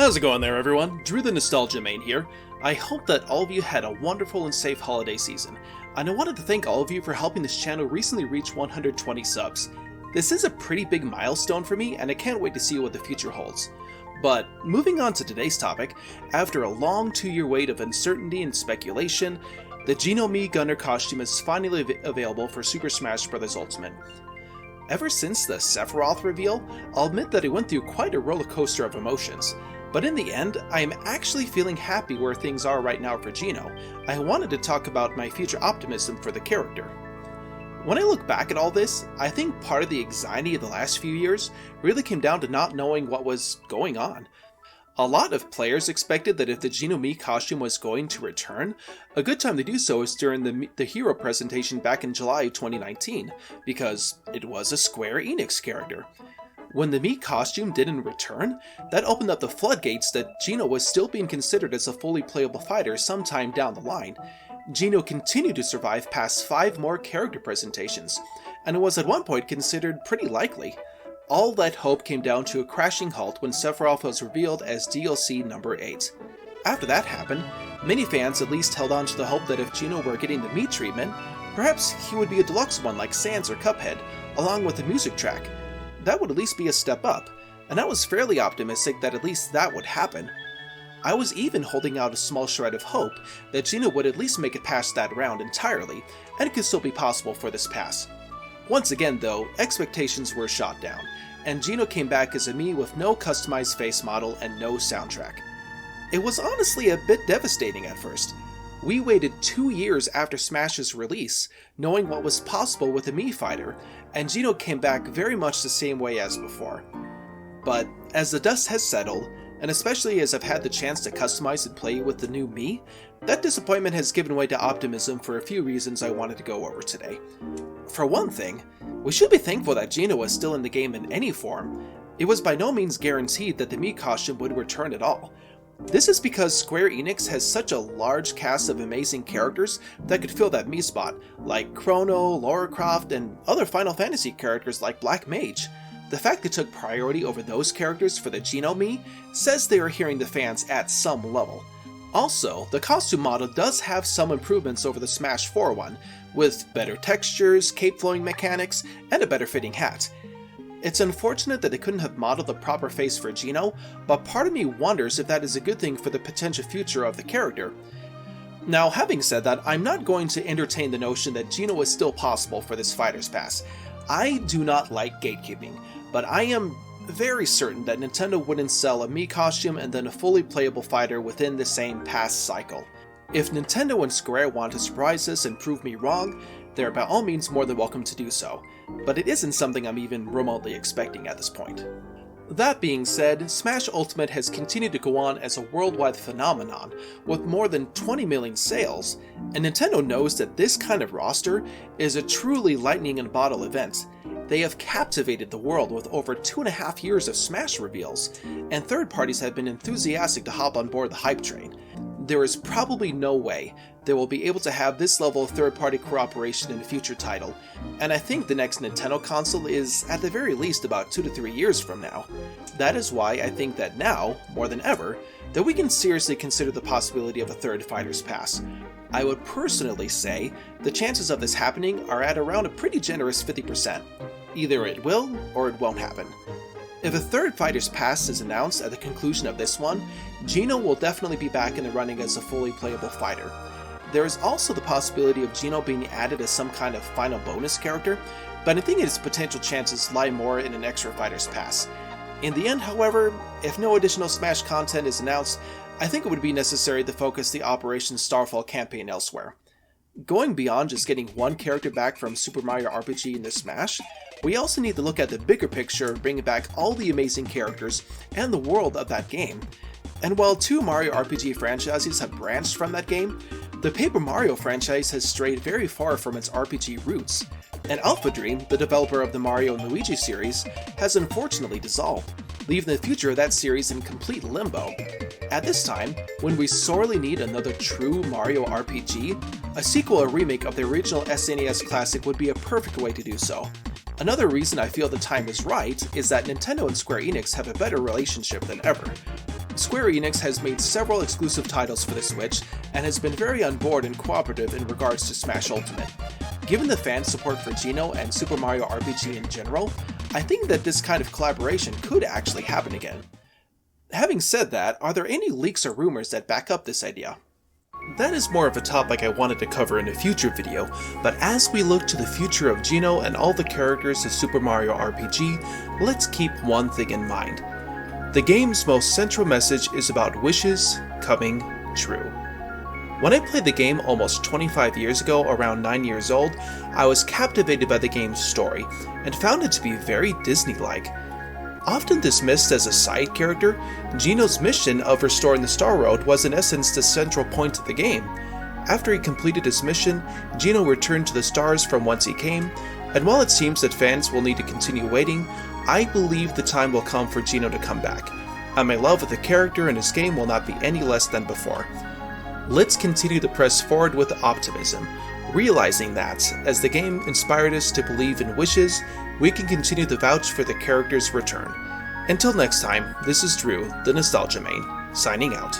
How's it going there, everyone? Drew the Nostalgia Main here. I hope that all of you had a wonderful and safe holiday season, and I wanted to thank all of you for helping this channel recently reach 120 subs. This is a pretty big milestone for me, and I can't wait to see what the future holds. But moving on to today's topic, after a long 2-year wait of uncertainty and speculation, the Geno Mii Gunner costume is finally available for Super Smash Bros. Ultimate. Ever since the Sephiroth reveal, I'll admit that it went through quite a roller coaster of emotions. But in the end, I am actually feeling happy where things are right now for Geno. I wanted to talk about my future optimism for the character. When I look back at all this, I think part of the anxiety of the last few years really came down to not knowing what was going on. A lot of players expected that if the Geno Mii costume was going to return, a good time to do so is during the hero presentation back in July 2019, because it was a Square Enix character. When the Mii costume didn't return, that opened up the floodgates that Geno was still being considered as a fully playable fighter sometime down the line. Geno continued to survive past 5 more character presentations, and was at one point considered pretty likely. All that hope came down to a crashing halt when Sephiroth was revealed as DLC number 8. After that happened, many fans at least held on to the hope that if Geno were getting the Mii treatment, perhaps he would be a deluxe one like Sans or Cuphead, along with a music track. That would at least be a step up, and I was fairly optimistic that at least that would happen. I was even holding out a small shred of hope that Geno would at least make it past that round entirely, and it could still be possible for this pass. Once again though, expectations were shot down, and Geno came back as a Mii with no customized face model and no soundtrack. It was honestly a bit devastating at first. We waited 2 years after Smash's release, knowing what was possible with a Mii fighter, and Geno came back very much the same way as before. But as the dust has settled, and especially as I've had the chance to customize and play with the new Mii, that disappointment has given way to optimism for a few reasons I wanted to go over today. For one thing, we should be thankful that Geno was still in the game in any form. It was by no means guaranteed that the Mii costume would return at all. This is because Square Enix has such a large cast of amazing characters that could fill that Mii spot, like Chrono, Lara Croft, and other Final Fantasy characters like Black Mage. The fact they took priority over those characters for the Geno Mii says they are hearing the fans at some level. Also, the costume model does have some improvements over the Smash 4 one, with better textures, cape flowing mechanics, and a better fitting hat. It's unfortunate that they couldn't have modeled the proper face for Geno, but part of me wonders if that is a good thing for the potential future of the character. Now, having said that, I'm not going to entertain the notion that Geno is still possible for this Fighter's Pass. I do not like gatekeeping, but I am very certain that Nintendo wouldn't sell a Mii costume and then a fully playable fighter within the same pass cycle. If Nintendo and Square want to surprise us and prove me wrong, they're by all means more than welcome to do so, but it isn't something I'm even remotely expecting at this point. That being said, Smash Ultimate has continued to go on as a worldwide phenomenon, with more than 20 million sales, and Nintendo knows that this kind of roster is a truly lightning in a bottle event. They have captivated the world with over 2.5 years of Smash reveals, and third parties have been enthusiastic to hop on board the hype train. There is probably no way they will be able to have this level of third-party cooperation in a future title, and I think the next Nintendo console is at the very least about 2 to 3 years from now. That is why I think that now, more than ever, that we can seriously consider the possibility of a third Fighter's Pass. I would personally say the chances of this happening are at around a pretty generous 50%. Either it will, or it won't happen. If a third Fighter's Pass is announced at the conclusion of this one, Geno will definitely be back in the running as a fully playable fighter. There is also the possibility of Geno being added as some kind of final bonus character, but I think its potential chances lie more in an extra Fighter's Pass. In the end, however, if no additional Smash content is announced, I think it would be necessary to focus the Operation Starfall campaign elsewhere. Going beyond just getting one character back from Super Mario RPG into Smash, we also need to look at the bigger picture of bringing back all the amazing characters and the world of that game. And while 2 Mario RPG franchises have branched from that game, the Paper Mario franchise has strayed very far from its RPG roots, and Alpha Dream, the developer of the Mario and Luigi series, has unfortunately dissolved, leaving the future of that series in complete limbo. At this time, when we sorely need another true Mario RPG, a sequel or remake of the original SNES classic would be a perfect way to do so. Another reason I feel the time is right is that Nintendo and Square Enix have a better relationship than ever. Square Enix has made several exclusive titles for the Switch and has been very on board and cooperative in regards to Smash Ultimate. Given the fan support for Geno and Super Mario RPG in general, I think that this kind of collaboration could actually happen again. Having said that, are there any leaks or rumors that back up this idea? That is more of a topic I wanted to cover in a future video, but as we look to the future of Geno and all the characters of Super Mario RPG, let's keep one thing in mind. The game's most central message is about wishes coming true. When I played the game almost 25 years ago, around 9 years old, I was captivated by the game's story, and found it to be very Disney-like. Often dismissed as a side character, Geno's mission of restoring the Star World was in essence the central point of the game. After he completed his mission, Geno returned to the stars from whence he came, and while it seems that fans will need to continue waiting, I believe the time will come for Geno to come back, and my love of the character and his game will not be any less than before. Let's continue to press forward with optimism, realizing that, as the game inspired us to believe in wishes, we can continue to vouch for the character's return. Until next time, this is Drew, the Nostalgia Main, signing out.